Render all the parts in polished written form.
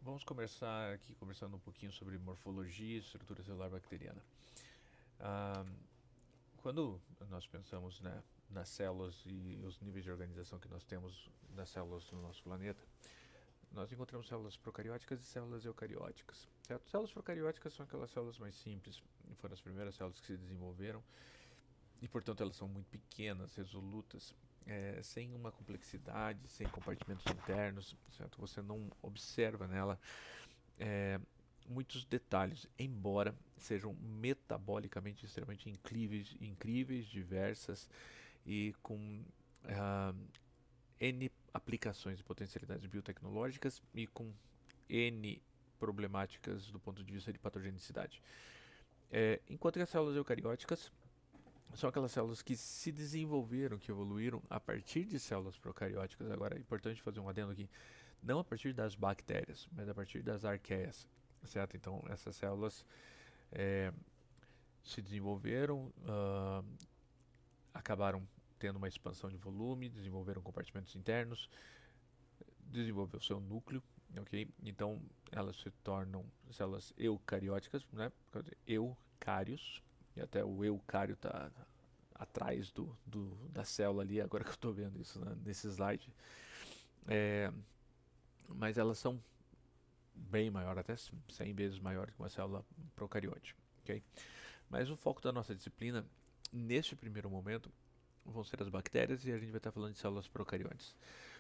Vamos começar aqui conversando um pouquinho sobre morfologia e estrutura celular bacteriana. Ah, Quando nós pensamos, né, nas células e os níveis de organização que nós temos das células no nosso planeta, nós encontramos células procarióticas e células eucarióticas. Certo? Células procarióticas são aquelas células mais simples, foram as primeiras células que se desenvolveram e, portanto, elas são muito pequenas, resolutas, sem uma complexidade, sem compartimentos internos, certo? Você não observa nela é, muitos detalhes, embora sejam metabolicamente extremamente incríveis, diversas e com ah, N aplicações e potencialidades biotecnológicas e com N problemáticas do ponto de vista de patogenicidade. Enquanto que as células eucarióticas são aquelas células que se desenvolveram, que evoluíram a partir de células procarióticas. Agora é importante fazer um adendo aqui, não a partir das bactérias, mas a partir das arqueias, certo? Então essas células é, se desenvolveram, acabaram tendo uma expansão de volume, desenvolveram compartimentos internos, desenvolveu seu núcleo, ok? Então elas se tornam células eucarióticas, né? Eucários, e até o eucário está atrás da célula ali, agora que eu estou vendo isso, né, nesse slide. É, mas elas são bem maior, até 100 vezes maior que uma célula procariote. Okay? Mas o foco da nossa disciplina, neste primeiro momento, vão ser as bactérias e a gente vai estar falando de células procariontes.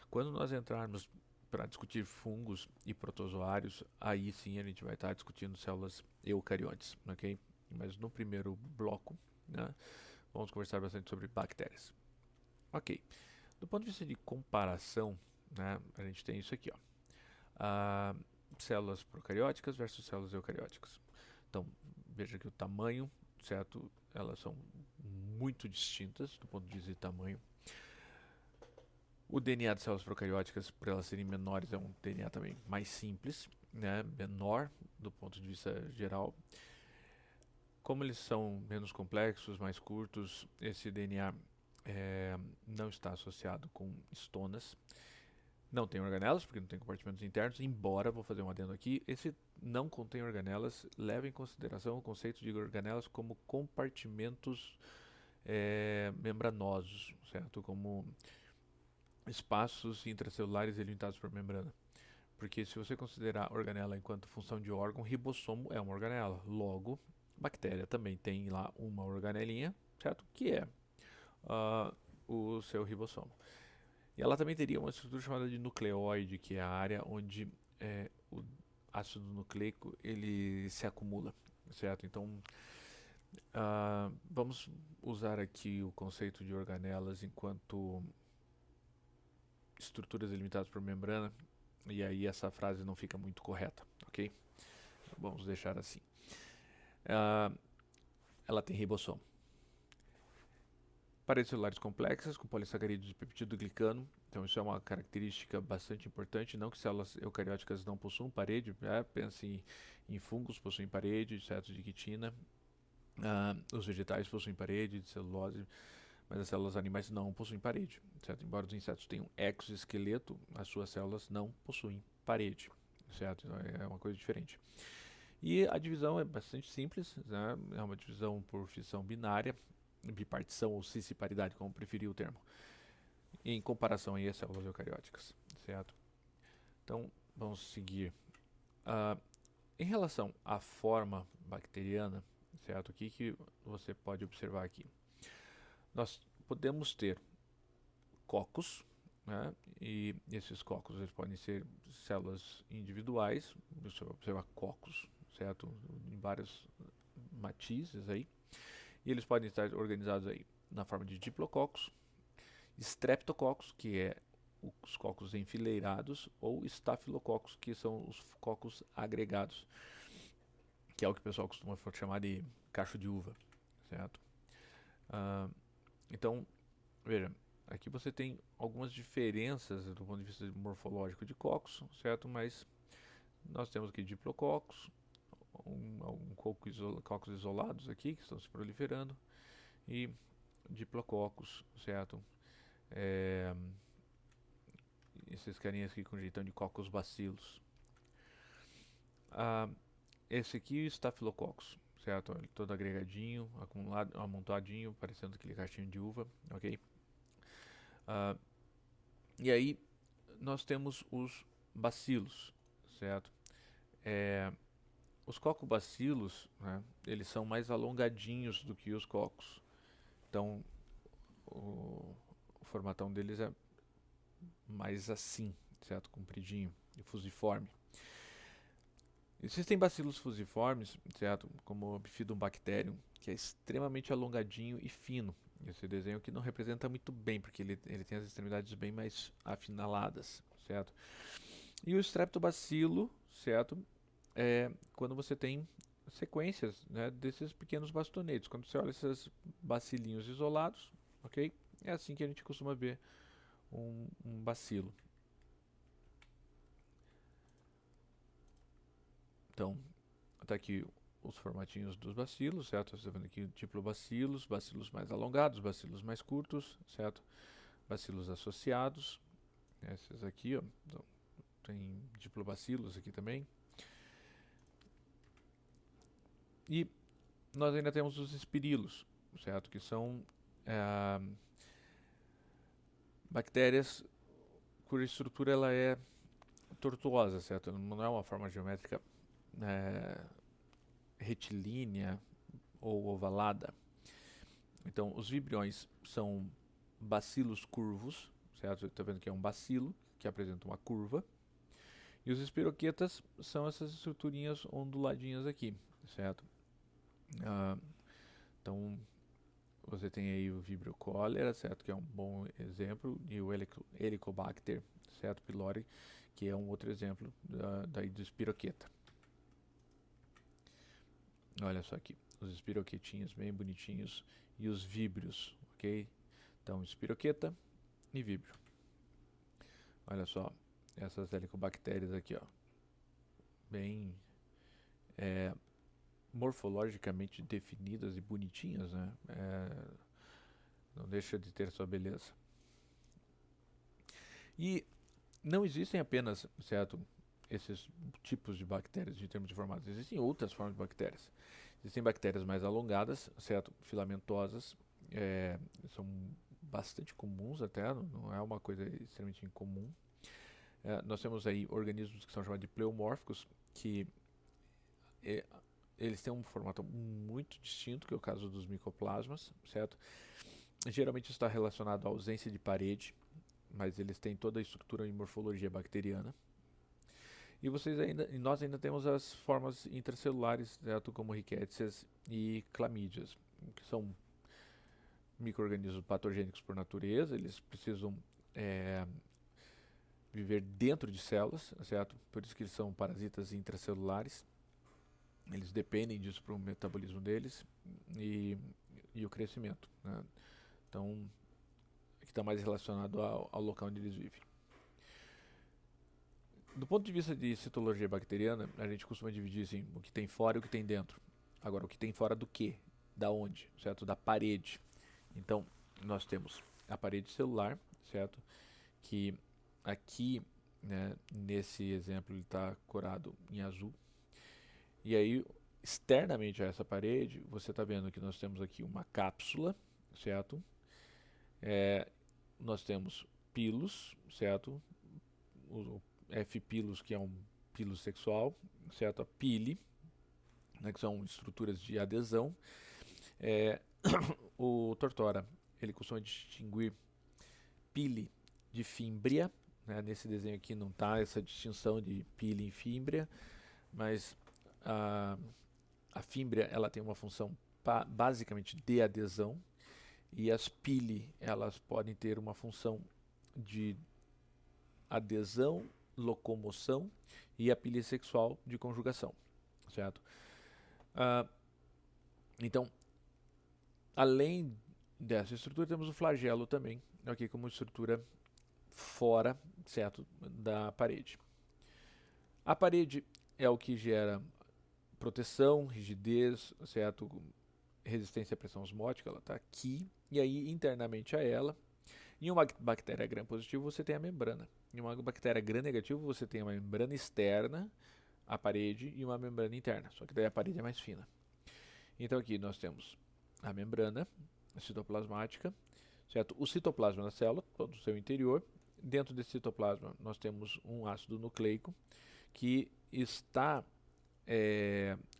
Quando nós entrarmos para discutir fungos e protozoários, aí sim a gente vai estar discutindo células eucariontes, ok? Mas no primeiro bloco, né, vamos conversar bastante sobre bactérias. Ok, do ponto de vista de comparação, né, a gente tem isso aqui, ó. Ah, células procarióticas versus células eucarióticas. Então, veja que o tamanho, certo? Elas são muito distintas do ponto de vista de tamanho. O DNA de células procarióticas, por elas serem menores, é um DNA também mais simples, né? Menor do ponto de vista geral. Como eles são menos complexos, mais curtos, esse DNA não está associado com estonas. Não tem organelas, porque não tem compartimentos internos, embora, vou fazer um adendo aqui, esse não contém organelas leva em consideração o conceito de organelas como compartimentos membranosos, certo? Como espaços intracelulares delimitados por membrana. Porque se você considerar organela enquanto função de órgão, ribossomo é uma organela. Logo, bactéria também tem lá uma organelinha, certo? Que é uh, o seu ribossomo. E ela também teria uma estrutura chamada de nucleóide, que é a área onde o ácido nucleico ele se acumula, certo? Então, vamos usar aqui o conceito de organelas enquanto estruturas delimitadas por membrana, e aí essa frase não fica muito correta, ok? Vamos deixar assim. Ela tem ribossomo. Paredes celulares complexas, com polissacarídeos de peptidoglicano. Então isso é uma característica bastante importante. Não que células eucarióticas não possuam parede. Pense em fungos, possuem parede, certo, de quitina. Os vegetais possuem parede de celulose, mas as células animais não possuem parede. Certo? Embora os insetos tenham exoesqueleto, as suas células não possuem parede. Certo? Então é uma coisa diferente. E a divisão é bastante simples, né? É uma divisão por fissão binária, bipartição ou cisciparidade, como preferir o termo, em comparação aí às células eucarióticas, certo? Então, vamos seguir. Em relação à forma bacteriana, certo? O que você pode observar aqui? Nós podemos ter cocos, né? E esses cocos eles podem ser células individuais, você vai observar cocos, certo? Em vários matizes aí. E eles podem estar organizados aí na forma de diplococos, streptococcus, que é os cocos enfileirados, ou estafilococos, que são os cocos agregados, que é o que o pessoal costuma chamar de cacho de uva, certo? Ah, então, veja, aqui você tem algumas diferenças do ponto de vista morfológico de cocos, certo? Mas nós temos aqui diplococos, cocos isolados aqui, que estão se proliferando, e diplococos, certo? Esses carinhas aqui com jeitão de cocos bacilos. ah, esse aqui é o Staphylococcus, certo? Ele todo agregadinho, acumulado, amontoadinho, parecendo aquele castinho de uva, ok? Ah, e aí nós temos os bacilos, certo? Os cocobacilos, né, eles são mais alongadinhos do que os cocos. Então, o formatão deles é mais assim, certo? Compridinho e fusiforme. Existem bacilos fusiformes, certo? Como o Bifidobacterium, que é extremamente alongadinho e fino. Esse desenho aqui não representa muito bem, porque ele tem as extremidades bem mais afinaladas, certo? E o Streptobacilo, certo? É quando você tem sequências, né, desses pequenos bastonetes. Quando você olha esses bacilinhos isolados, ok? É assim que a gente costuma ver um bacilo. Então, tá aqui os formatinhos dos bacilos, certo? Você está vendo aqui diplobacilos, bacilos mais alongados, bacilos mais curtos, certo? Bacilos associados, esses aqui, ó. Então, tem diplobacilos aqui também. E nós ainda temos os espirilos, certo? Que são bactérias cuja estrutura ela é tortuosa, certo? Não é uma forma geométrica retilínea ou ovalada. Então, os vibriões são bacilos curvos, certo? Você está vendo que é um bacilo que apresenta uma curva. E os espiroquetas são essas estruturinhas onduladinhas aqui, certo? Então, você tem aí o Vibrio cholera, certo? Que é um bom exemplo. E o Helicobacter, certo? pylori, que é um outro exemplo daí do espiroqueta. Olha só aqui, os espiroquetinhos bem bonitinhos e os víbrios, ok? Então, espiroqueta e víbrio. Olha só, essas helicobactérias aqui, ó, bem morfologicamente definidas e bonitinhas, né? Não deixa de ter sua beleza. E não existem apenas, certo, esses tipos de bactérias em termos de formatos. Existem outras formas de bactérias. Existem bactérias mais alongadas, certo, filamentosas, são bastante comuns até, não é uma coisa extremamente incomum. Nós temos aí organismos que são chamados de pleomórficos, que eles têm um formato muito distinto, que é o caso dos micoplasmas, certo? Geralmente está relacionado à ausência de parede, mas eles têm toda a estrutura e morfologia bacteriana. E nós ainda temos as formas intracelulares, certo? Como rickétsias e clamídias, que são micro-organismos patogênicos por natureza, eles precisam viver dentro de células, certo? Por isso que eles são parasitas intracelulares. Eles dependem disso para o metabolismo deles e o crescimento, né? Então, que está mais relacionado ao local onde eles vivem. Do ponto de vista de citologia bacteriana, a gente costuma dividir assim, o que tem fora e o que tem dentro. Agora, o que tem fora do quê? Da onde? Certo? Da parede. Então, nós temos a parede celular, certo? Que aqui, né, nesse exemplo, ele está corado em azul. E aí, externamente a essa parede, você está vendo que nós temos aqui uma cápsula, certo? Nós temos pilos, certo? O F-pilos, que é um pilo sexual, certo? A pile, né, que são estruturas de adesão. O Tortora, ele costuma distinguir pile de fímbria, né? Nesse desenho aqui não está essa distinção de pile e fímbria, mas a fímbria ela tem uma função basicamente de adesão, e as pili elas podem ter uma função de adesão, locomoção, e a pili sexual de conjugação, certo? Então, além dessa estrutura, temos o flagelo também, aqui como estrutura fora, certo, da parede. A parede é o que gera proteção, rigidez, certo, resistência à pressão osmótica, ela está aqui, e aí internamente a ela, em uma bactéria gram positivo você tem a membrana, em uma bactéria gram negativo você tem a membrana externa, a parede e uma membrana interna, só que daí a parede é mais fina. Então aqui nós temos a membrana citoplasmática, certo? O citoplasma da célula, todo o seu interior. Dentro desse citoplasma nós temos um ácido nucleico que está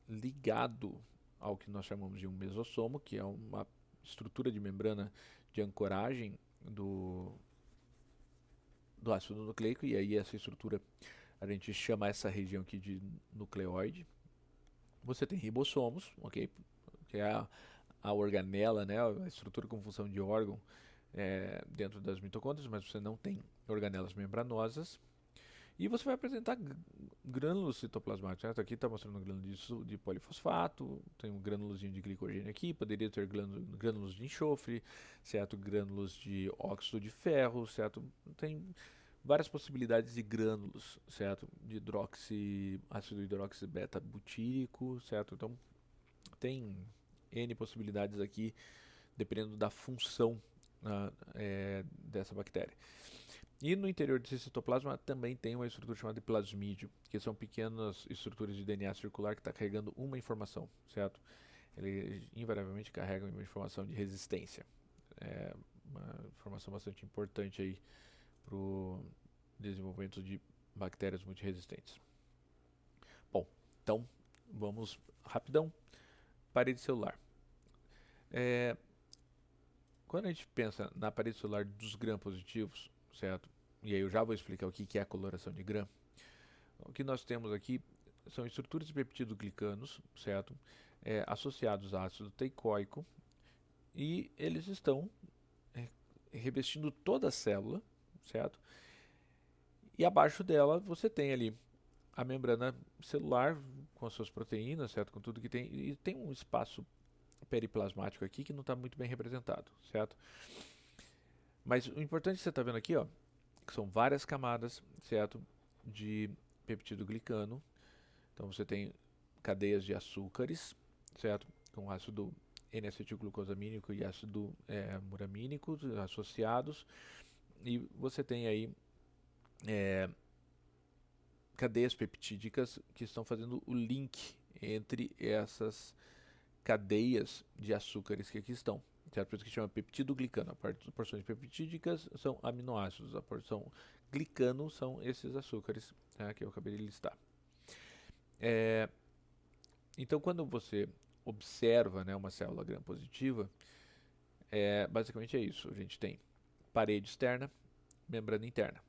ligado ao que nós chamamos de um mesossomo, que é uma estrutura de membrana de ancoragem do ácido nucleico, e aí essa estrutura a gente chama essa região aqui de nucleóide. Você tem ribossomos, ok? Que é a organela, né? A estrutura com função de órgão dentro das mitocôndrias, mas você não tem organelas membranosas. E você vai apresentar grânulos citoplasmáticos, certo? Aqui está mostrando um grânulo de polifosfato, tem um grânulozinho de glicogênio aqui, poderia ter grânulos de enxofre, certo? Grânulos de óxido de ferro, certo? Tem várias possibilidades de grânulos, certo? De ácido hidroxi beta butírico, certo? Então tem N possibilidades aqui, dependendo da função dessa bactéria. E no interior desse citoplasma também tem uma estrutura chamada de plasmídio, que são pequenas estruturas de DNA circular que está carregando uma informação, certo? Ele invariavelmente carrega uma informação de resistência. É uma informação bastante importante aí para o desenvolvimento de bactérias multiresistentes. Bom, então vamos rapidão. Parede celular. Quando a gente pensa na parede celular dos gram-positivos, certo? E aí eu já vou explicar o que é a coloração de gram. O que nós temos aqui são estruturas de peptidoglicanos, certo? Associados a ácido teicoico, e eles estão revestindo toda a célula, certo? E abaixo dela você tem ali a membrana celular com as suas proteínas, certo? Com tudo que tem, e tem um espaço periplasmático aqui que não está muito bem representado, certo? Mas o importante que você está vendo aqui, ó, que são várias camadas, certo, de peptidoglicano. Então você tem cadeias de açúcares, certo, com ácido N-acetilglucosamínico e ácido muramínico associados, e você tem aí cadeias peptídicas que estão fazendo o link entre essas cadeias de açúcares que aqui estão. Certo? Por isso que chama peptidoglicano. As porções peptídicas são aminoácidos, a porção glicano são esses açúcares que eu acabei de listar. Então, quando você observa, né, uma célula gram-positiva, basicamente é isso. A gente tem parede externa, membrana interna.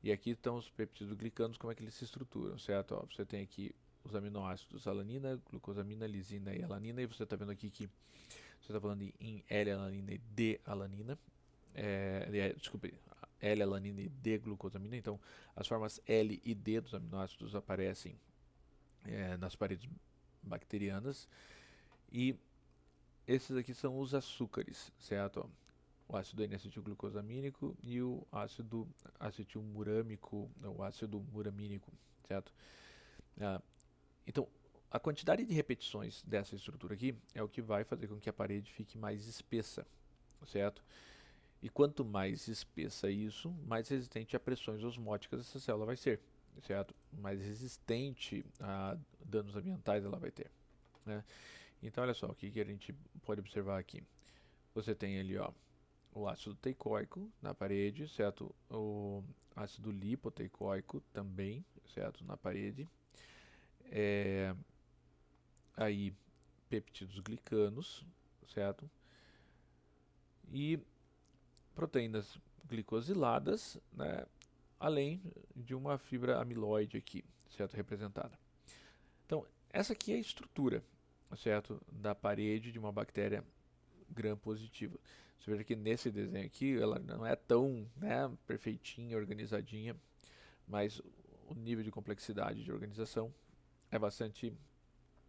E aqui estão os peptidoglicanos, como é que eles se estruturam, certo? Ó, você tem aqui os aminoácidos alanina, glucosamina, lisina e alanina, e você está vendo aqui que você está falando em L-alanina e D-alanina, desculpe, L-alanina e D-glucosamina. Então, as formas L e D dos aminoácidos aparecem nas paredes bacterianas, e esses aqui são os açúcares, certo? O ácido N-acetilglucosamínico e o ácido acetilmurâmico, o ácido muramínico, certo? Então, a quantidade de repetições dessa estrutura aqui é o que vai fazer com que a parede fique mais espessa, certo? E quanto mais espessa isso, mais resistente a pressões osmóticas essa célula vai ser, certo? Mais resistente a danos ambientais ela vai ter, né? Então, olha só, o que a gente pode observar aqui. Você tem ali, ó, o ácido teicoico na parede, certo? O ácido lipoteicoico também, certo? Na parede. Aí peptídeos glicanos, certo? E proteínas glicosiladas, né? Além de uma fibra amiloide aqui, certo? Representada. Então, essa aqui é a estrutura, certo? Da parede de uma bactéria gram-positiva. Você veja que nesse desenho aqui, ela não é tão, né, perfeitinha, organizadinha, mas o nível de complexidade de organização é bastante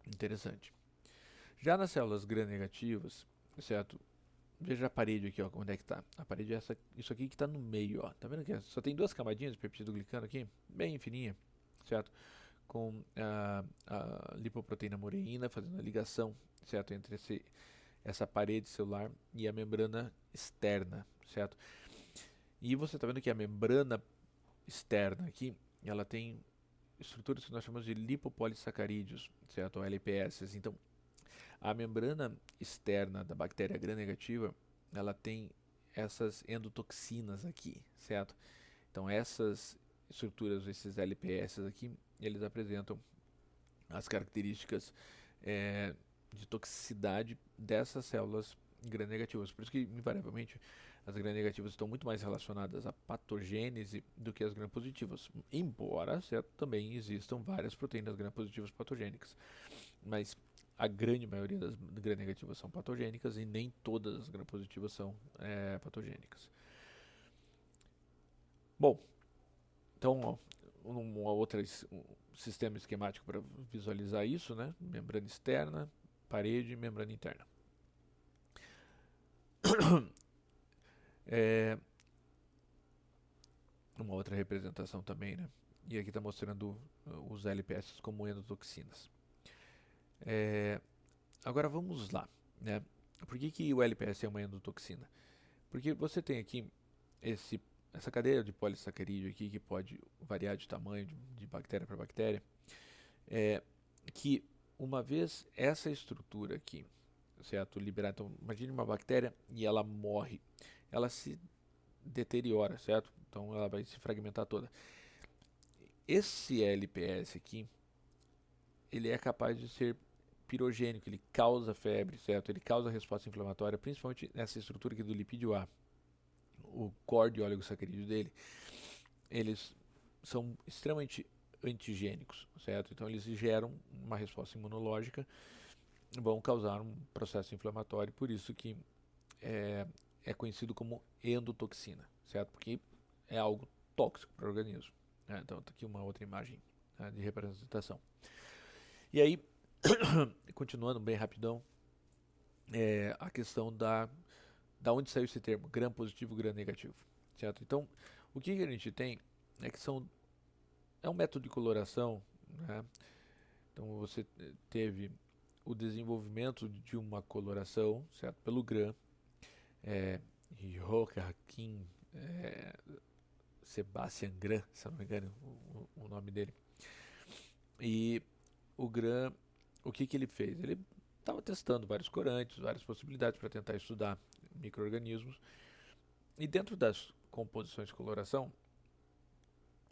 interessante. Já nas células gram-negativas, certo? Veja a parede aqui, ó, onde é que está. A parede é isso aqui que está no meio, ó. Tá vendo que só tem duas camadinhas de peptidoglicano aqui, bem fininha, certo? Com a lipoproteína mureína fazendo a ligação, certo? Entre essa parede celular e a membrana externa, certo? E você está vendo que a membrana externa aqui, ela tem estruturas que nós chamamos de lipopolissacarídeos, certo? Ou LPS. Então, a membrana externa da bactéria gram-negativa, ela tem essas endotoxinas aqui, certo? Então, essas estruturas, esses LPS aqui, eles apresentam as características de toxicidade dessas células gram-negativas. Por isso que, invariavelmente, as gram-negativas estão muito mais relacionadas à patogênese do que as gram-positivas. Embora, certo, também existam várias proteínas gram-positivas patogênicas. Mas a grande maioria das gram-negativas são patogênicas e nem todas as gram-positivas são patogênicas. Bom, então, um sistema esquemático para visualizar isso, né? Membrana externa, parede e membrana interna. Uma outra representação também, né? E aqui está mostrando os LPS como endotoxinas. Agora vamos lá, né? Por que o LPS é uma endotoxina? Porque você tem aqui essa cadeia de polissacarídeo aqui que pode variar de tamanho de bactéria para bactéria, que uma vez essa estrutura aqui, certo, liberada, então imagine uma bactéria e ela morre, ela se deteriora, certo? Então ela vai se fragmentar toda. Esse LPS aqui, ele é capaz de ser pirogênico, ele causa febre, certo? Ele causa resposta inflamatória, principalmente nessa estrutura aqui do lipídio A. O core de oligosacarídeo dele, eles são extremamente antigênicos, certo? Então eles geram uma resposta imunológica, vão causar um processo inflamatório, por isso que é conhecido como endotoxina, certo? Porque é algo tóxico para o organismo. Então está aqui uma outra imagem de representação. E aí, continuando bem rapidão, a questão da onde saiu esse termo, gram positivo, gram negativo, certo? Então, o que a gente tem é que é um método de coloração, né? Então, você teve o desenvolvimento de uma coloração, certo? Pelo gram, Joaquim Sebastian Gram, se não me engano, o nome dele. E o gram, o que ele fez? Ele estava testando vários corantes, várias possibilidades para tentar estudar micro-organismos. E dentro das composições de coloração,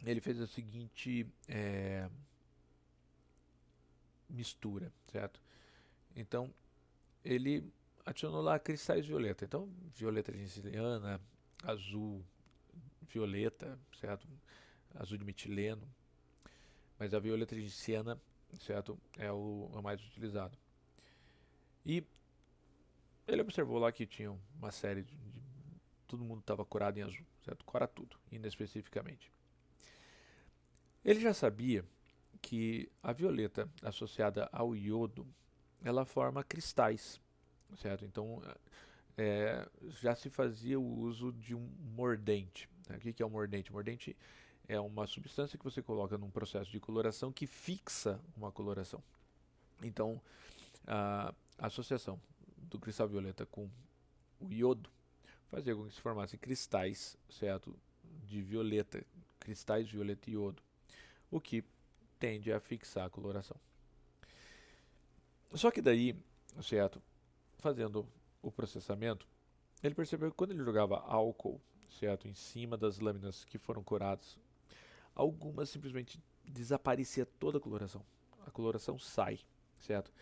ele fez a seguinte mistura, certo? Então, ele adicionou lá cristais violeta. Então, violeta genciana, azul, violeta, certo? Azul de metileno. Mas a violeta genciana, certo? É o mais utilizado. E ele observou lá que tinha uma série todo mundo estava corado em azul, certo? Cora tudo, inespecificamente. Ele já sabia que a violeta associada ao iodo, ela forma cristais, certo? Então, já se fazia o uso de um mordente. Né? O que é um mordente? Mordente é uma substância que você coloca num processo de coloração que fixa uma coloração. Então, a associação do cristal violeta com o iodo fazia com que se formassem cristais, certo, de violeta, cristais violeta e iodo, o que tende a fixar a coloração. Só que daí, certo, fazendo o processamento, ele percebeu que quando ele jogava álcool, certo, em cima das lâminas que foram coradas, algumas simplesmente desaparecia toda a coloração. A coloração sai, certo?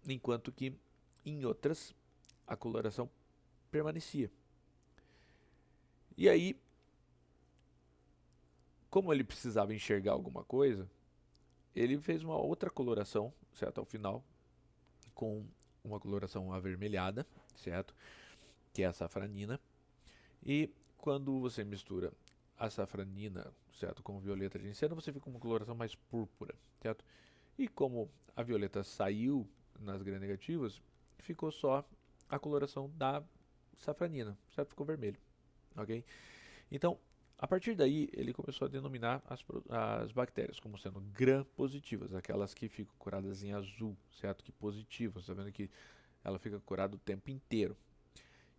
Enquanto que em outras a coloração permanecia. E aí, como ele precisava enxergar alguma coisa, ele fez uma outra coloração, certo, ao final, com uma coloração avermelhada, certo, que é a safranina. E quando você mistura a safranina, certo, com violeta genciana, você fica com uma coloração mais púrpura, certo? E como a violeta saiu nas gram-negativas, ficou só a coloração da safranina, certo? Ficou vermelho, ok? Então, a partir daí, ele começou a denominar as bactérias como sendo gram-positivas, aquelas que ficam curadas em azul, certo? Que positivas, está vendo que ela fica curada o tempo inteiro.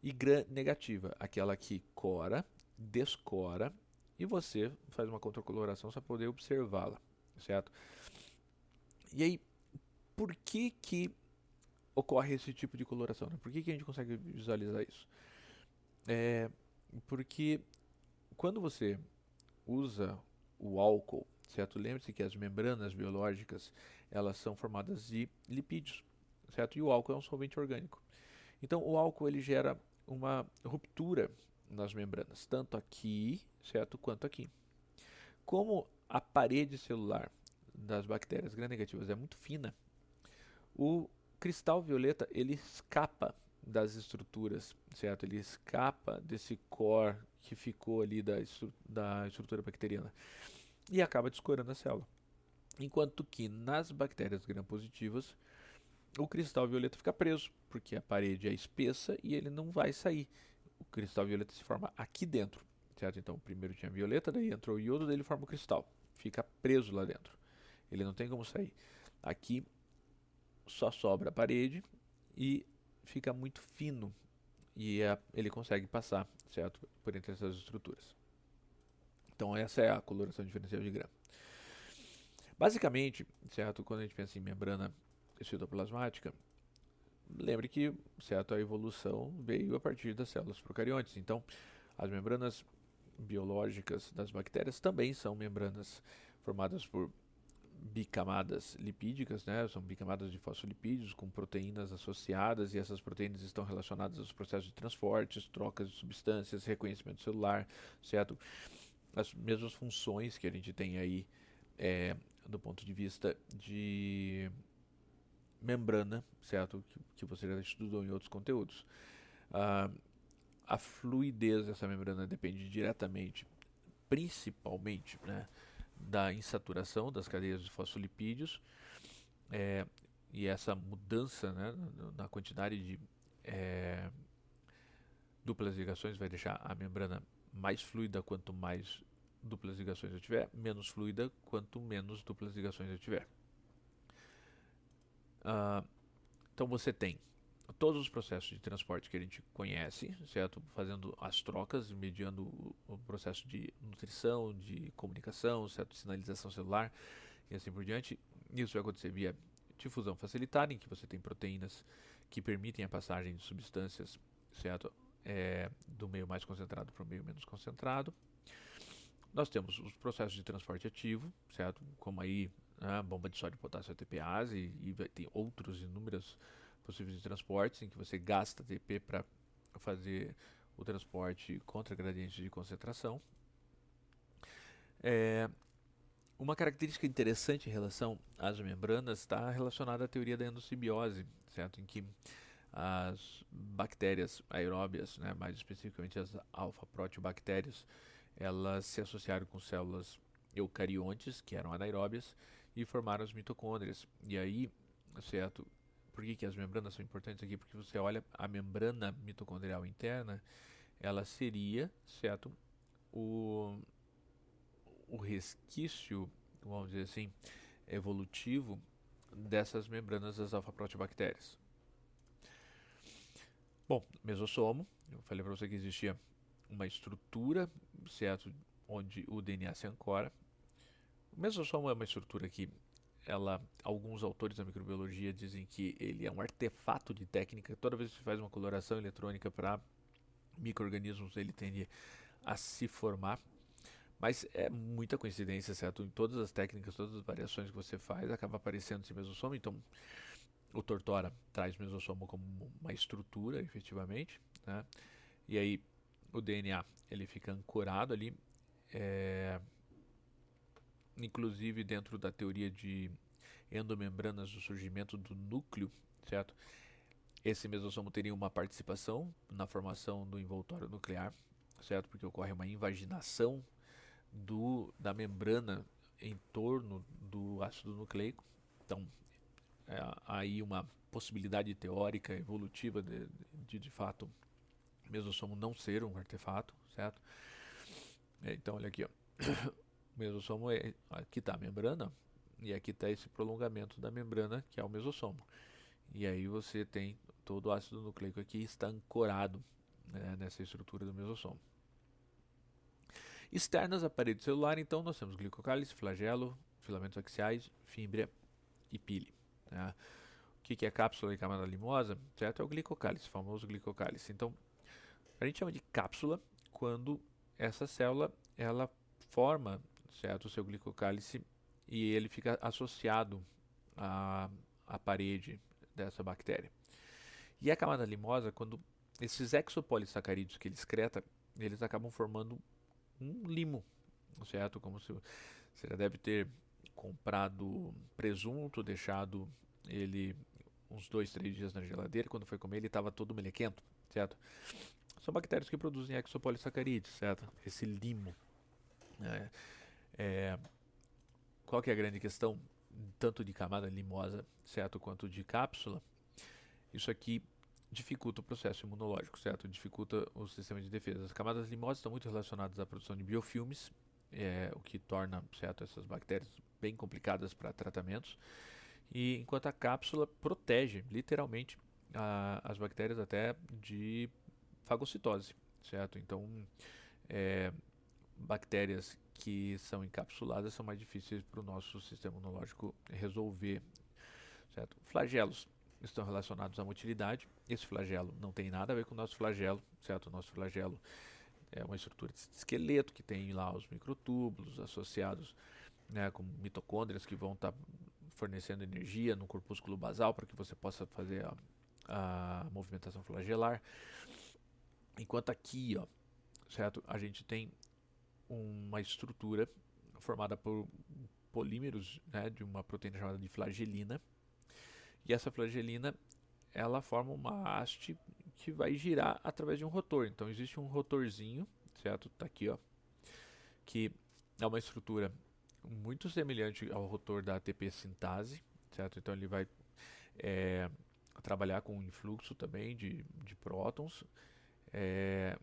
E gram-negativa, aquela que cora, descora, e você faz uma contracoloração para poder observá-la, certo? E aí, por que ocorre esse tipo de coloração, né? Por que a gente consegue visualizar isso? Porque quando você usa o álcool, certo? Lembre-se que as membranas biológicas, elas são formadas de lipídios, certo? E o álcool é um solvente orgânico. Então, o álcool ele gera uma ruptura nas membranas, tanto aqui, certo, quanto aqui. Como a parede celular das bactérias gram-negativas é muito fina, o cristal violeta ele escapa das estruturas, certo? Ele escapa desse core que ficou ali da estrutura bacteriana e acaba descorando a célula. Enquanto que nas bactérias gram-positivas, o cristal violeta fica preso, porque a parede é espessa e ele não vai sair. O cristal violeta se forma aqui dentro, certo? Então, primeiro tinha violeta, daí entrou o iodo, daí ele forma o cristal. Fica preso lá dentro. Ele não tem como sair. Aqui só sobra a parede e fica muito fino e ele consegue passar, certo, por entre essas estruturas. Então essa é a coloração diferencial de Gram. Basicamente, certo, quando a gente pensa em membrana citoplasmática, lembre que, certo, a evolução veio a partir das células procariontes. Então, as membranas biológicas das bactérias também são membranas formadas por bicamadas lipídicas, né? São bicamadas de fosfolipídios com proteínas associadas e essas proteínas estão relacionadas aos processos de transportes, trocas de substâncias, reconhecimento celular, certo? As mesmas funções que a gente tem aí do ponto de vista de membrana, certo? Que você já estudou em outros conteúdos. A fluidez dessa membrana depende diretamente, principalmente, né, da insaturação das cadeias de fosfolipídios e essa mudança, né, na quantidade de duplas ligações vai deixar a membrana mais fluida quanto mais duplas ligações eu tiver, menos fluida quanto menos duplas ligações eu tiver. Então você tem todos os processos de transporte que a gente conhece, certo? Fazendo as trocas, mediando o processo de nutrição, de comunicação, certo? Sinalização celular e assim por diante. Isso vai acontecer via difusão facilitada, em que você tem proteínas que permitem a passagem de substâncias, certo? Do meio mais concentrado para o meio menos concentrado. Nós temos os processos de transporte ativo, certo? Como aí a bomba de sódio, potássio, ATPase e tem outros inúmeros possíveis de transportes em que você gasta ATP para fazer o transporte contra gradientes de concentração. Uma característica interessante em relação às membranas está relacionada à teoria da endossimbiose, certo? Em que as bactérias aeróbias, né, mais especificamente as alfa-proteobactérias, elas se associaram com células eucariontes, que eram anaeróbias, e formaram as mitocôndrias. E aí, certo, por que as membranas são importantes aqui? Porque você olha a membrana mitocondrial interna, ela seria, certo, o resquício, vamos dizer assim, evolutivo dessas membranas das alfa-proteobactérias. Bom, mesossomo, eu falei para você que existia uma estrutura, certo, onde o DNA se ancora. O mesossomo é uma estrutura que alguns autores da microbiologia dizem que ele é um artefato de técnica. Toda vez que você faz uma coloração eletrônica para micro-organismos, ele tende a se formar. Mas é muita coincidência, certo? Em todas as técnicas, todas as variações que você faz, acaba aparecendo esse mesossomo. Então, o Tortora traz mesossomo como uma estrutura, efetivamente, né? E aí, o DNA ele fica ancorado ali, inclusive dentro da teoria de endomembranas do surgimento do núcleo, certo? Esse mesossomo teria uma participação na formação do envoltório nuclear, certo? Porque ocorre uma invaginação da membrana em torno do ácido nucleico. Então, aí uma possibilidade teórica evolutiva de fato o mesossomo não ser um artefato, certo? Então, olha aqui, ó. O mesossomo aqui está a membrana e aqui está esse prolongamento da membrana que é o mesossomo. E aí você tem todo o ácido nucleico aqui está ancorado, né, nessa estrutura do mesossomo. Externas à parede celular, então, nós temos glicocálice, flagelo, filamentos axiais, fímbria e pile. Né? O que é cápsula e camada limosa? Certo? É o glicocálice, o famoso glicocálice. Então, a gente chama de cápsula quando essa célula ela forma, certo, o seu glicocálice e ele fica associado à parede dessa bactéria. E a camada limosa, quando esses exopolissacarídeos que ele excreta, eles acabam formando um limo, certo? Como se você já deve ter comprado presunto, deixado ele uns 2, 3 dias na geladeira, quando foi comer ele estava todo melequento, certo? São bactérias que produzem exopolissacarídeos, certo? Esse limo. Qual que é a grande questão, tanto de camada limosa, certo, quanto de cápsula? Isso aqui dificulta o processo imunológico, certo? Dificulta o sistema de defesa. As camadas limosas estão muito relacionadas à produção de biofilmes, o que torna, certo, essas bactérias bem complicadas para tratamentos. E enquanto a cápsula protege, literalmente, as bactérias até de fagocitose, certo? Então, bactérias que são encapsuladas são mais difíceis para o nosso sistema imunológico resolver, certo? Flagelos estão relacionados à motilidade. Esse flagelo não tem nada a ver com o nosso flagelo, certo? O nosso flagelo é uma estrutura de esqueleto que tem lá os microtúbulos associados, né, com mitocôndrias que vão estar fornecendo energia no corpúsculo basal para que você possa fazer a movimentação flagelar. Enquanto aqui, ó, certo, a gente tem uma estrutura formada por polímeros, né, de uma proteína chamada de flagelina. E essa flagelina, ela forma uma haste que vai girar através de um rotor. Então existe um rotorzinho, certo? Tá aqui, ó, que é uma estrutura muito semelhante ao rotor da ATP sintase, certo? Então ele vai trabalhar com influxo também de prótons,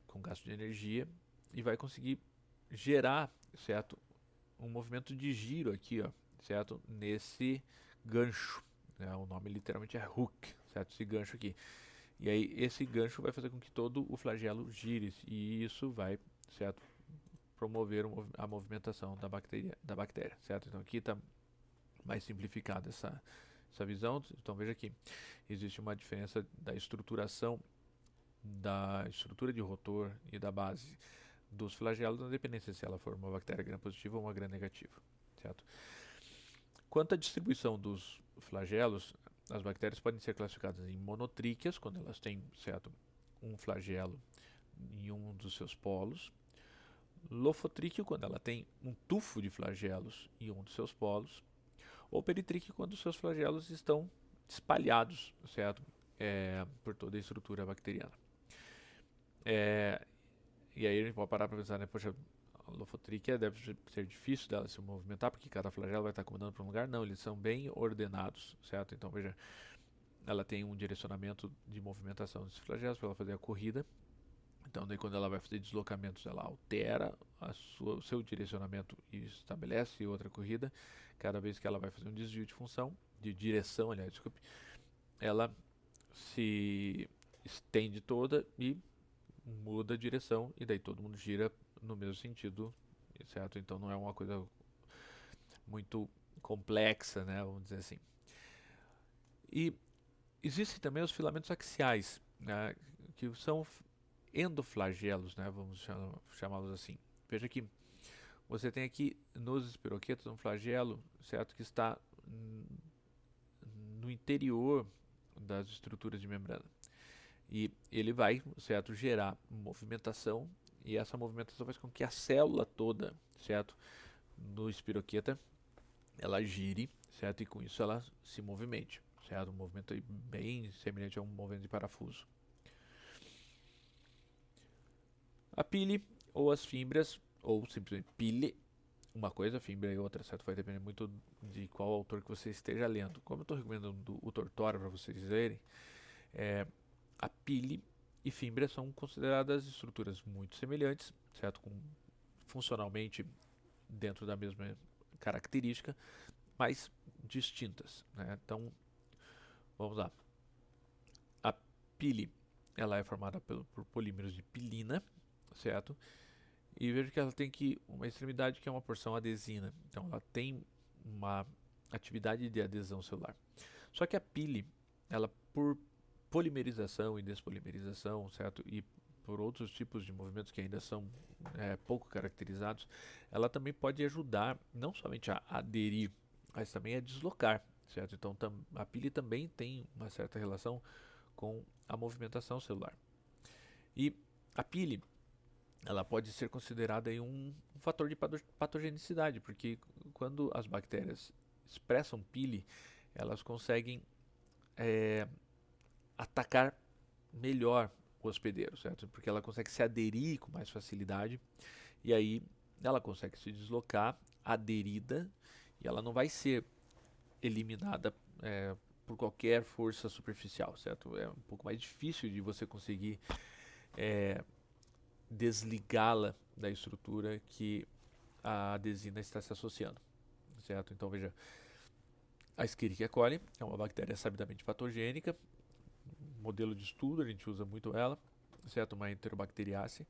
com gasto de energia, e vai conseguir gerar, certo, um movimento de giro aqui, ó, certo, nesse gancho. O nome literalmente é hook, certo, esse gancho aqui. E aí esse gancho vai fazer com que todo o flagelo gire, e isso vai, certo, promover a movimentação da bactéria, certo? Então aqui está mais simplificada essa visão. Então veja aqui, existe uma diferença da estruturação da estrutura de rotor e da base dos flagelos, na dependência se ela for uma bactéria gram-positiva ou uma gram-negativa, certo? Quanto à distribuição dos flagelos, as bactérias podem ser classificadas em monotríquias, quando elas têm, certo, um flagelo em um dos seus polos. Lofotríqueo, quando ela tem um tufo de flagelos em um dos seus polos. Ou peritríqueo, quando os seus flagelos estão espalhados, certo, por toda a estrutura bacteriana. E aí a gente pode parar para pensar, né, poxa, a lofotríquea deve ser difícil dela se movimentar, porque cada flagelo vai estar acomodando para um lugar. Não, eles são bem ordenados, certo? Então veja, ela tem um direcionamento de movimentação desses flagelos para ela fazer a corrida. Então daí quando ela vai fazer deslocamentos, ela altera o seu direcionamento e estabelece outra corrida. Cada vez que ela vai fazer um desvio de função, de direção, aliás, desculpe, ela se estende toda e muda a direção, e daí todo mundo gira no mesmo sentido, certo? Então não é uma coisa muito complexa, né, vamos dizer assim. E existem também os filamentos axiais, né, que são endoflagelos, né, vamos chamá-los assim. Veja que você tem aqui nos espiroquetos um flagelo, certo, que está no interior das estruturas de membrana. E ele vai, certo, gerar movimentação, e essa movimentação faz com que a célula toda, certo, no espiroqueta, ela gire, certo, e com isso ela se movimente, certo, um movimento bem semelhante a um movimento de parafuso. A pile ou as fímbrias, ou simplesmente pile, uma coisa, fímbria e outra, certo? Vai depender muito de qual autor que você esteja lendo. Como eu estou recomendando o Tortora para vocês lerem, a pile e fímbria são consideradas estruturas muito semelhantes, certo? Funcionalmente dentro da mesma característica, mas distintas, né? Então, vamos lá. A pile, ela é formada por polímeros de pilina, certo? E veja que ela tem aqui uma extremidade que é uma porção adesina. Então ela tem uma atividade de adesão celular. Só que a pile, ela por polimerização e despolimerização, certo? E por outros tipos de movimentos que ainda são pouco caracterizados, ela também pode ajudar não somente a aderir, mas também a deslocar, certo? Então a pile também tem uma certa relação com a movimentação celular. E a pile, ela pode ser considerada aí um fator de patogenicidade, porque quando as bactérias expressam pile, elas conseguem atacar melhor o hospedeiro, certo? Porque ela consegue se aderir com mais facilidade e aí ela consegue se deslocar aderida e ela não vai ser eliminada por qualquer força superficial, certo? É um pouco mais difícil de você conseguir desligá-la da estrutura que a adesina está se associando, certo? Então veja, a Escherichia coli é uma bactéria sabidamente patogênica, modelo de estudo, a gente usa muito ela, certo? Uma enterobacteriácea,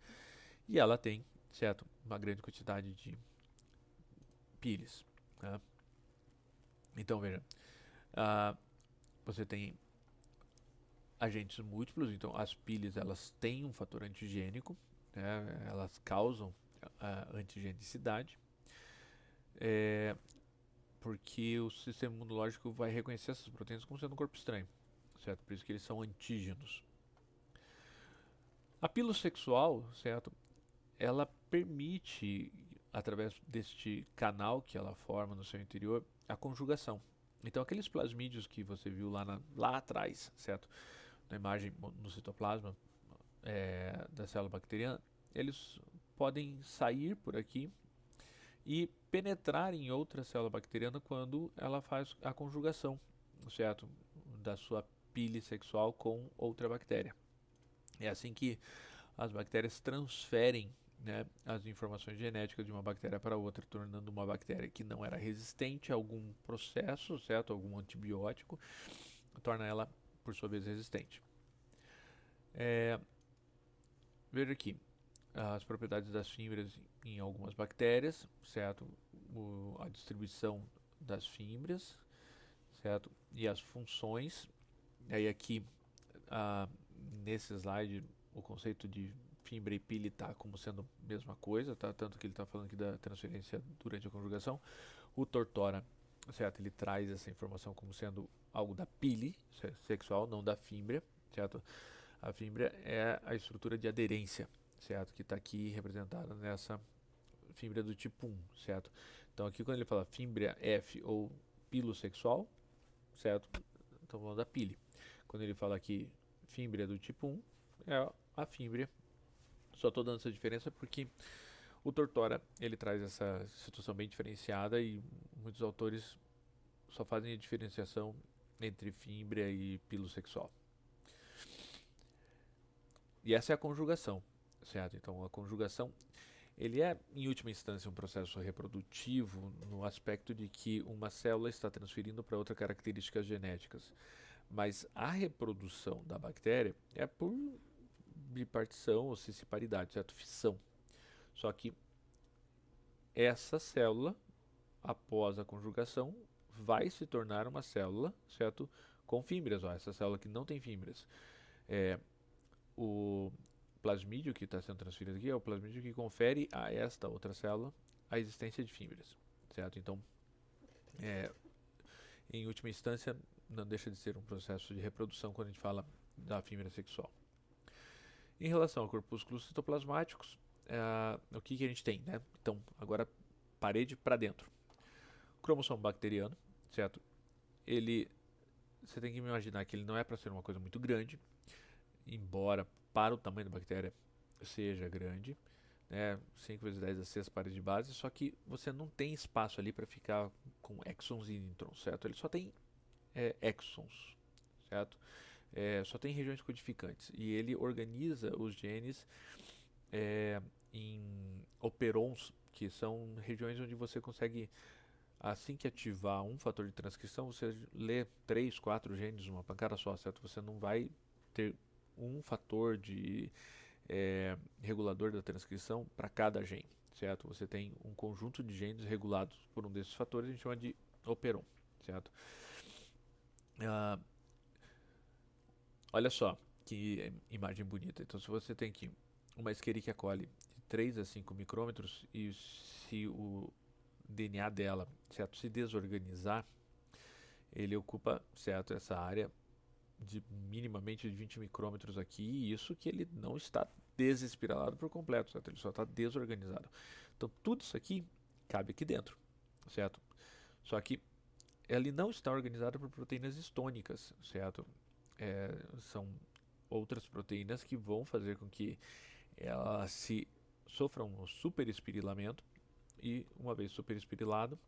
e ela tem, certo? Uma grande quantidade de piles, né? Então veja, você tem agentes múltiplos, então as piles elas têm um fator antigênico, né? Elas causam antigenicidade, porque o sistema imunológico vai reconhecer essas proteínas como sendo um corpo estranho, certo? Por isso que eles são antígenos. A pílula sexual, certo? Ela permite, através deste canal que ela forma no seu interior, a conjugação. Então, aqueles plasmídios que você viu lá atrás, certo? Na imagem no citoplasma da célula bacteriana, eles podem sair por aqui e penetrar em outra célula bacteriana quando ela faz a conjugação, certo? Da sua pile sexual com outra bactéria. É assim que as bactérias transferem, né, as informações genéticas de uma bactéria para outra, tornando uma bactéria que não era resistente a algum processo, certo? Algum antibiótico, torna ela, por sua vez, resistente. Veja aqui as propriedades das fibras em algumas bactérias, certo? A distribuição das fibras, certo? E as funções. E aí aqui, nesse slide, o conceito de fibra e pile está como sendo a mesma coisa, tá? Tanto que ele está falando aqui da transferência durante a conjugação. O Tortora, certo? Ele traz essa informação como sendo algo da pile sexual, não da fibra, certo? A fibra é a estrutura de aderência, certo? Que está aqui representada nessa fibra do tipo 1, certo? Então aqui quando ele fala fibra F ou pilosexual, certo? Estamos falando da pile. Quando ele fala aqui fibra do tipo 1, é a fibra. Só estou dando essa diferença porque o Tortora ele traz essa situação bem diferenciada e muitos autores só fazem a diferenciação entre fibra e pilosexual. E essa é a conjugação, certo? Então a conjugação ele é, em última instância, um processo reprodutivo no aspecto de que uma célula está transferindo para outra características genéticas. Mas a reprodução da bactéria é por bipartição ou cisparidade, certo? Fissão. Só que essa célula, após a conjugação, vai se tornar uma célula, certo? Com fibras. Ó, essa célula que não tem fibras. O plasmídio que está sendo transferido aqui é o plasmídio que confere a esta outra célula a existência de fibras, certo? Então, em última instância, não deixa de ser um processo de reprodução quando a gente fala da fibra sexual. Em relação a corpúsculos citoplasmáticos, o que a gente tem, né? Então, agora parede para dentro. Cromossomo bacteriano, certo? Você tem que imaginar que ele não é para ser uma coisa muito grande, embora para o tamanho da bactéria seja grande, né? 5 vezes 10 a 6 pares de base, só que você não tem espaço ali para ficar com exons e introns, certo? Ele só tem exons, certo? Só tem regiões codificantes e ele organiza os genes em operons, que são regiões onde você consegue, assim que ativar um fator de transcrição, você lê 3, 4 genes numa pancada só, certo? Você não vai ter um fator de regulador da transcrição para cada gene, certo? Você tem um conjunto de genes regulados por um desses fatores, a gente chama de operon, certo? Ah, olha só que imagem bonita. Então, se você tem aqui uma Escherichia coli de 3 a 5 micrômetros e se o DNA dela, certo, se desorganizar, ele ocupa, certo, essa área de minimamente de 20 micrômetros aqui, e isso que ele não está desespiralado por completo, certo? Ele só está desorganizado. Então, tudo isso aqui cabe aqui dentro, certo? Só que ele não está organizado por proteínas histônicas, certo? São outras proteínas que vão fazer com que ela se sofra um superespirilamento e, uma vez superespirilado,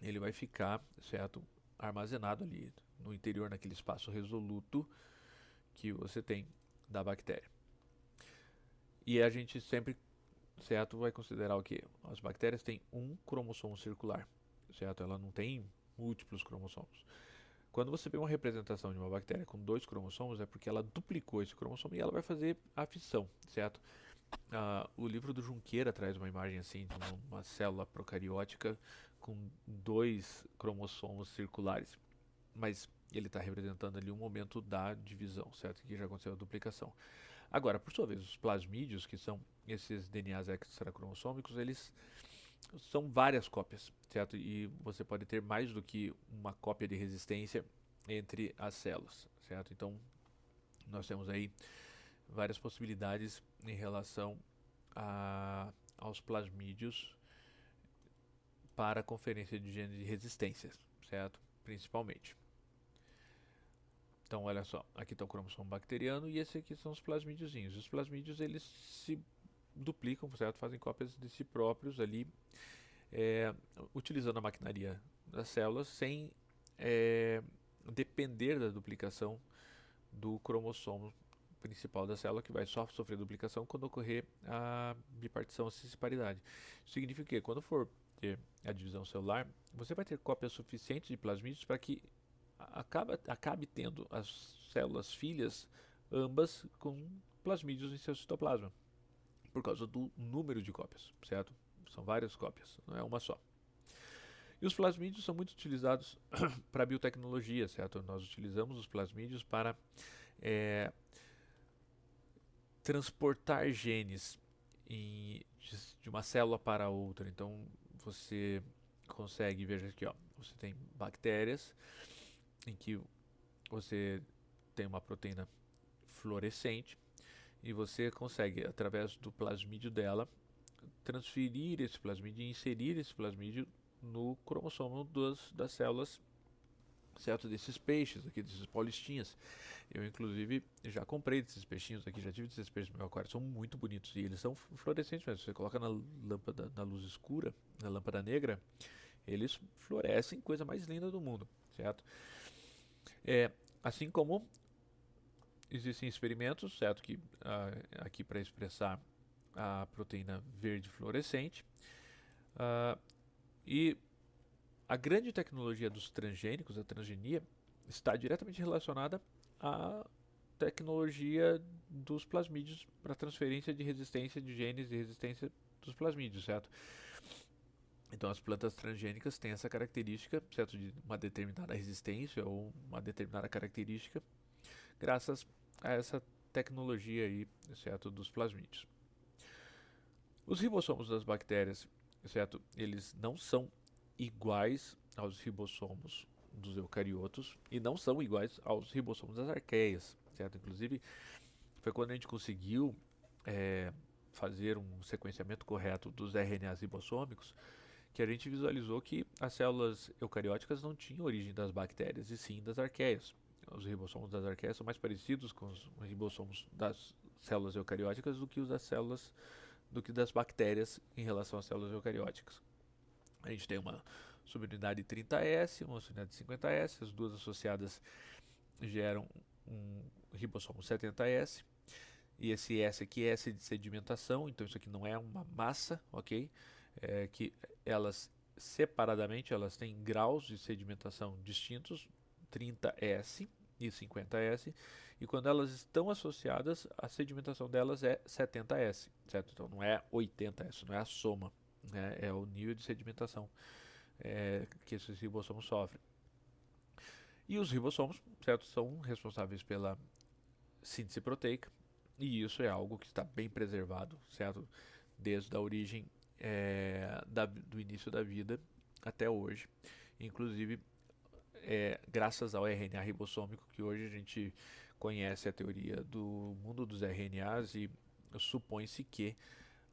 ele vai ficar, certo, armazenado ali no interior, naquele espaço resoluto que você tem da bactéria. E a gente sempre, certo, vai considerar o que? As bactérias têm um cromossomo circular, certo? Ela não tem múltiplos cromossomos. Quando você vê uma representação de uma bactéria com 2 cromossomos, é porque ela duplicou esse cromossomo e ela vai fazer a fissão, certo? O livro do Junqueira traz uma imagem assim de uma célula procariótica com 2 cromossomos circulares, mas ele está representando ali um momento da divisão, certo? Que já aconteceu a duplicação. Agora, por sua vez, os plasmídios, que são esses DNAs extracromossômicos, eles são várias cópias, certo? E você pode ter mais do que uma cópia de resistência entre as células, certo? Então, nós temos aí várias possibilidades em relação aos plasmídios para a conferência de genes de resistência, certo? Principalmente. Então, olha só, aqui está o cromossomo bacteriano e esse aqui são os plasmídiozinhos. Os plasmídios, eles se duplicam, certo? Fazem cópias de si próprios ali, utilizando a maquinaria das células sem depender da duplicação do cromossomo principal da célula, que vai só sofrer duplicação quando ocorrer a bipartição ou cisparidade. Isso significa que quando for ter a divisão celular, você vai ter cópias suficientes de plasmídios para que acabe tendo as células filhas ambas com plasmídios em seu citoplasma, por causa do número de cópias, certo? São várias cópias, não é uma só. E os plasmídios são muito utilizados para biotecnologia, certo? Nós utilizamos os plasmídios para transportar genes de uma célula para outra. Então, você consegue, veja aqui, ó, você tem bactérias em que você tem uma proteína fluorescente e você consegue, através do plasmídio dela, transferir esse plasmídio e inserir esse plasmídio no cromossomo das células, certo? Desses peixes aqui, desses paulistinhas. Eu, inclusive, já comprei desses peixinhos aqui, já tive desses peixes no meu aquário, são muito bonitos e eles são fluorescentes mesmo. Você coloca na lâmpada, na luz escura, na lâmpada negra, eles florescem, coisa mais linda do mundo, certo? Assim como existem experimentos, certo, que aqui para expressar a proteína verde fluorescente, e a grande tecnologia dos transgênicos, a transgenia, está diretamente relacionada à tecnologia dos plasmídios para transferência de resistência de genes e resistência dos plasmídios, certo? Então, as plantas transgênicas têm essa característica, certo, de uma determinada resistência ou uma determinada característica, graças a essa tecnologia aí, certo, dos plasmídios. Os ribossomos das bactérias, certo, eles não são iguais aos ribossomos dos eucariotos e não são iguais aos ribossomos das arqueias, certo? Inclusive, foi quando a gente conseguiu fazer um sequenciamento correto dos RNAs ribossômicos que a gente visualizou que as células eucarióticas não tinham origem das bactérias, e sim das arqueias. Os ribossomos das arqueias são mais parecidos com os ribossomos das células eucarióticas do que os das bactérias em relação às células eucarióticas. A gente tem uma subunidade 30S, uma subunidade 50S, as duas associadas geram um ribossomo 70S, e esse S aqui é S de sedimentação, então isso aqui não é uma massa, ok? Que elas separadamente elas têm graus de sedimentação distintos, 30S, e 50S, e quando elas estão associadas, a sedimentação delas é 70S, certo? Então não é 80S, não é a soma, né? É o nível de sedimentação que esses ribossomos sofrem. E os ribossomos, certo, são responsáveis pela síntese proteica, e isso é algo que está bem preservado, certo, desde a origem do início da vida até hoje. Inclusive, graças ao RNA ribossômico, que hoje a gente conhece a teoria do mundo dos RNAs, e supõe-se que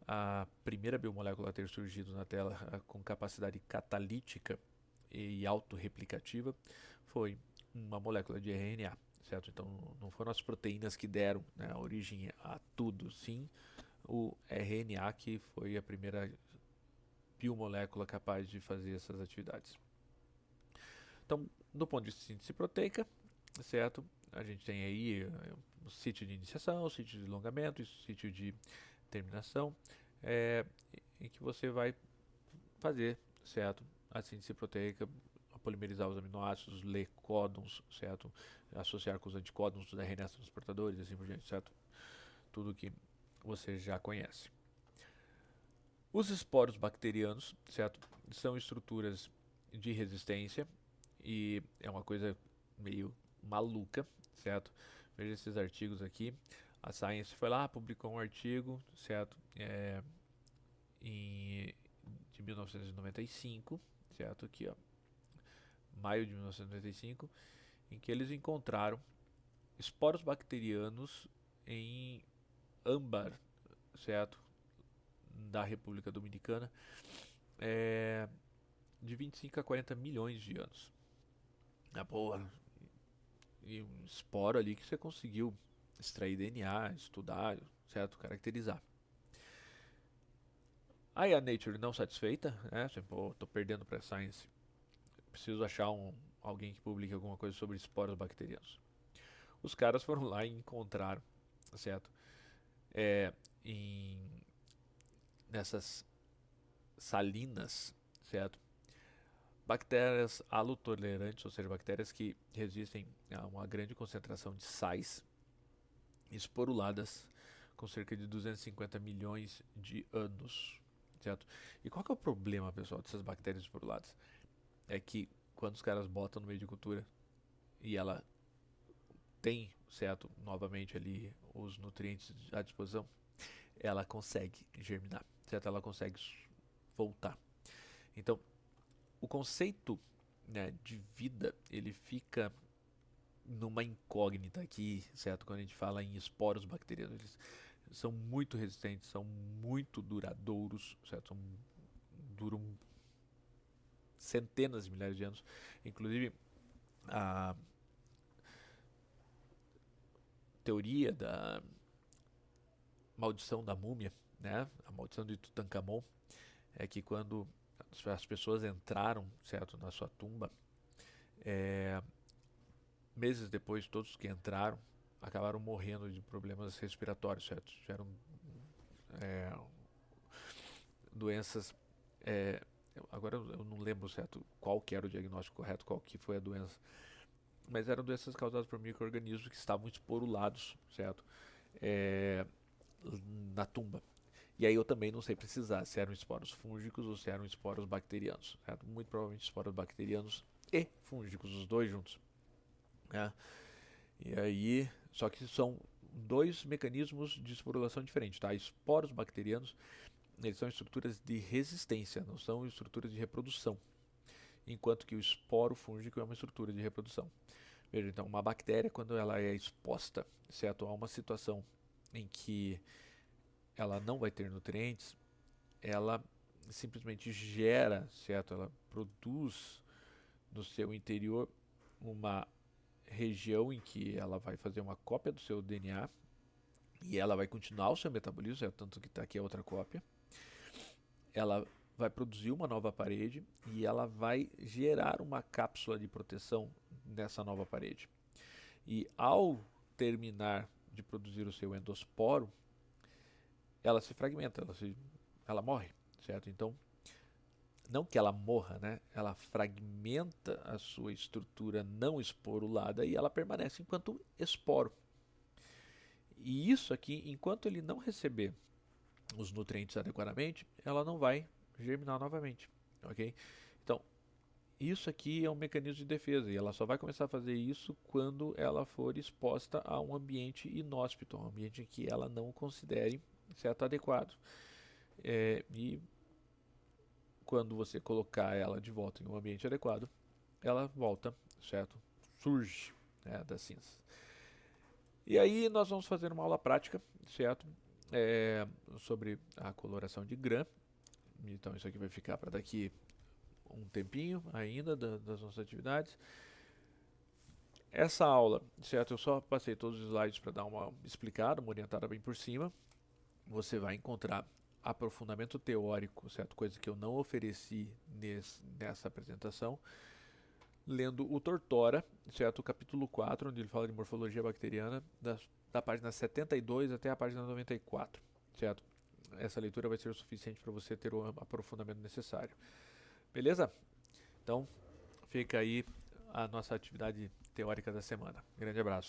a primeira biomolécula a ter surgido na Terra com capacidade catalítica e autorreplicativa foi uma molécula de RNA, certo? Então não foram as proteínas que deram, né, a origem a tudo, sim o RNA, que foi a primeira biomolécula capaz de fazer essas atividades. Então, do ponto de vista de síntese proteica, certo? A gente tem aí o sítio de iniciação, o sítio de alongamento, o sítio de terminação, em que você vai fazer, certo, a síntese proteica, polimerizar os aminoácidos, ler códons, certo, associar com os anticódons dos RNAs transportadores, assim por diante, certo? Tudo que você já conhece. Os esporos bacterianos, certo, são estruturas de resistência, e é uma coisa meio maluca, certo? Veja esses artigos aqui. A Science foi lá, publicou um artigo, certo? De 1995, certo? Aqui, ó, maio de 1995, em que eles encontraram esporos bacterianos em âmbar, certo? Da República Dominicana, de 25 a 40 milhões de anos. Boa. E um esporo ali que você conseguiu extrair DNA, estudar, certo? Caracterizar. Aí a Nature não satisfeita, né? Tô perdendo para a Science. Preciso achar alguém que publique alguma coisa sobre esporos bacterianos. Os caras foram lá e encontraram, certo? Nessas salinas, certo? Bactérias halotolerantes, ou seja, bactérias que resistem a uma grande concentração de sais, esporuladas com cerca de 250 milhões de anos, certo? E qual que é o problema, pessoal, dessas bactérias esporuladas? É que quando os caras botam no meio de cultura e ela tem, certo, novamente ali os nutrientes à disposição, ela consegue germinar, certo? Ela consegue voltar. Então, o conceito, né, de vida, ele fica numa incógnita aqui, certo? Quando a gente fala em esporos bacterianos, eles são muito resistentes, são muito duradouros, certo? Duram centenas de milhares de anos. Inclusive, a teoria da maldição da múmia, né? A maldição de Tutankhamon, é que quando as pessoas entraram, certo, na sua tumba, meses depois, todos que entraram acabaram morrendo de problemas respiratórios, certo? Tiveram doenças. Agora eu não lembro, certo, qual que era o diagnóstico correto, qual que foi a doença, mas eram doenças causadas por micro-organismos que estavam esporulados, certo? Na tumba. E aí eu também não sei precisar se eram esporos fúngicos ou se eram esporos bacterianos, certo? Muito provavelmente esporos bacterianos e fúngicos, os dois juntos, né? E aí, só que são dois mecanismos de esporulação diferentes, tá? Esporos bacterianos, eles são estruturas de resistência, não são estruturas de reprodução, enquanto que o esporo fúngico é uma estrutura de reprodução. Veja, então, uma bactéria, quando ela é exposta, certo, a uma situação em que ela não vai ter nutrientes, ela simplesmente gera, certo? Ela produz no seu interior uma região em que ela vai fazer uma cópia do seu DNA e ela vai continuar o seu metabolismo, certo? Tanto que está aqui a outra cópia. Ela vai produzir uma nova parede e ela vai gerar uma cápsula de proteção nessa nova parede. E ao terminar de produzir o seu endosporo, ela se fragmenta, ela morre, certo? Então, não que ela morra, né? Ela fragmenta a sua estrutura não esporulada e ela permanece enquanto esporo. E isso aqui, enquanto ele não receber os nutrientes adequadamente, ela não vai germinar novamente, ok? Então, isso aqui é um mecanismo de defesa e ela só vai começar a fazer isso quando ela for exposta a um ambiente inóspito, um ambiente em que ela não considere certo adequado. E quando você colocar ela de volta em um ambiente adequado, ela volta, certo? Surge, né, das cinzas. E aí nós vamos fazer uma aula prática, certo? Sobre a coloração de grã. Então isso aqui vai ficar para daqui um tempinho ainda das nossas atividades. Essa aula, certo? Eu só passei todos os slides para dar uma explicada, uma orientada bem por cima. Você vai encontrar aprofundamento teórico, certo? Coisa que eu não ofereci nessa apresentação, lendo o Tortora, certo? O capítulo 4, onde ele fala de morfologia bacteriana, da página 72 até a página 94, certo? Essa leitura vai ser o suficiente para você ter o aprofundamento necessário. Beleza? Então, fica aí a nossa atividade teórica da semana. Grande abraço.